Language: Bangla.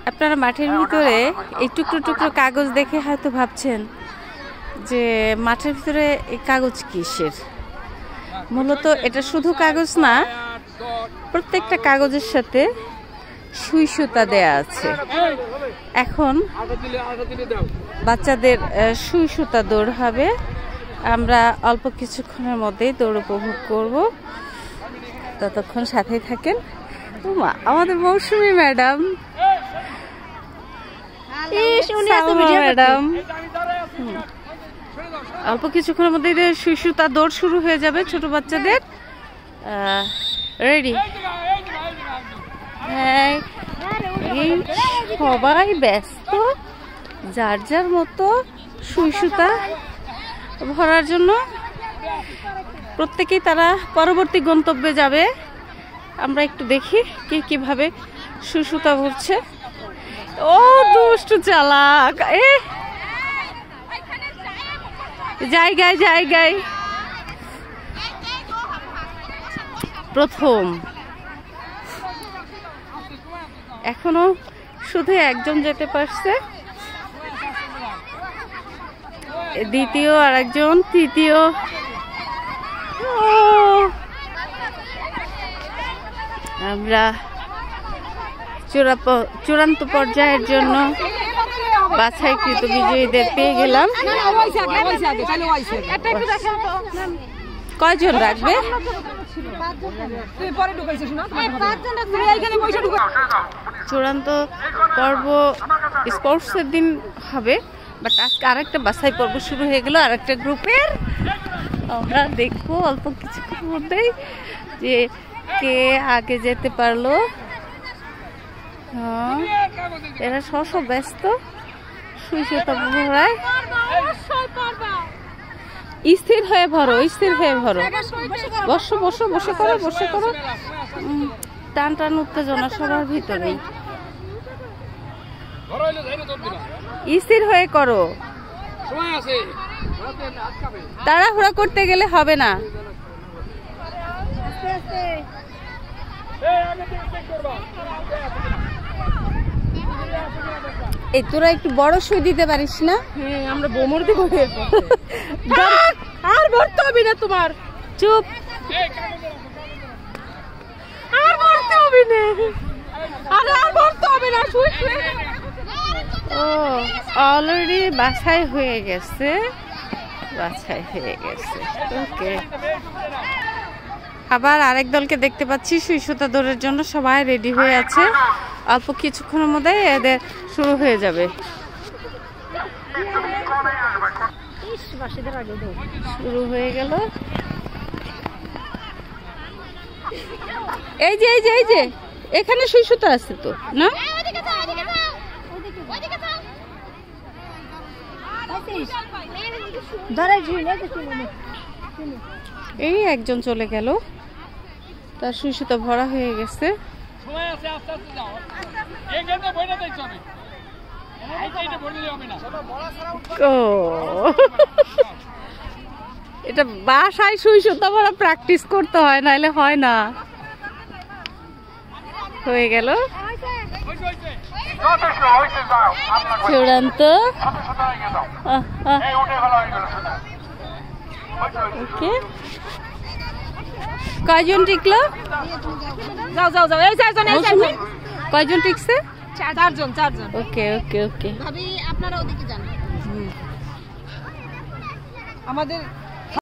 আপনারা মাঠের ভিতরে এই টুকরো টুকরো কাগজ দেখে হয়তো ভাবছেন যে মাঠের ভিতরে এই কাগজ কিসের। মূলত এটা শুধু কাগজ না, প্রত্যেকটা কাগজের সাথে সুই সুতা দেয়া আছে। এখন বাচ্চাদের সুই সুতা দৌড় হবে। আমরা অল্প কিছুক্ষণের মধ্যেই দৌড় উপভোগ করব, ততক্ষণ সাথেই থাকেন। আমাদের মৌসুমী ম্যাডাম, ম্যাডাম অল্প কিছুক্ষণের মধ্যে সুই সুতা দৌড় শুরু হয়ে যাবে ছোট বাচ্চাদের। রেডি? হ্যাঁ, সবাই ব্যস্ত যার যার মতো সুই সুতা ভরার জন্য। প্রত্যেকেই তারা পরবর্তী গন্তব্যে যাবে। আমরা একটু দেখি কে কিভাবে সুই সুতা ভরছে। ও দুষ্টু চালাক, জায়গায় জায়গায় প্রথম। এখনো শুধু একজন যেতে পারছে, দ্বিতীয় আর একজন, তৃতীয়। আমরা চূড়ান্ত পর্যায়ের জন্য বাছাইকৃত বিজয়ীদের পেয়ে গেলাম। কয়জন রাখবে? চূড়ান্ত পর্ব স্পোর্টসের দিন হবে, বাট আজকে আরেকটা বাছাই পর্ব শুরু হয়ে গেল আরেকটা গ্রুপের। আমরা দেখবো অল্প কিছুক্ষণের মধ্যেই যে কে আগে যেতে পারলো। হ্যাঁ, এরা সব ব্যস্ত সুই সুতা ভরায়। স্থির হয়ে ভরো, স্থির হয়ে ভরো। বসো বসো, বসে করো, বসে করো। টান টান উত্তেজনা সবার ভিতরেই। স্থির হয়ে করো, তাড়াহুড়া করতে গেলে হবে না। এই তোরা একটু বড় সুই দিতে পারিস না? হ্যাঁ, আমরা বোমর দিব। আর ভরতে হবে না তোমার, চুপ। আর ভরতে হবে না, আর ভরতে হবে না। ও অলরেডি বাছাই হয়ে গেছে, বাছাই হয়ে গেছে। ওকে, আবার আরেক দলকে দেখতে পাচ্ছি সুই সুতা দৌড়ের জন্য সবাই রেডি হয়ে আছে। অল্প কিছুক্ষণের মধ্যে এদের শুরু হয়ে যাবে। শুরু হয়ে গেল। এই যে এই যে এই যে এখানে সুই সুতা আছে তো না? এই একজন চলে গেল, তার সুই সুতা ভরা হয়ে গেছে। এটা বাসায় সুই সুতা ভরা প্র্যাকটিস করতে হয়, নাহলে হয় না। হয়ে গেল চূড়ান্ত। ওকে, কয়জন টিকলো? যাও যাও যাও, এই চারজন, এই চারজন। কয়জন টিকছে? চারজন, চারজন। ওকে ওকে ওকে, ভাবি আপনারা ওদিকে যান। আমাদের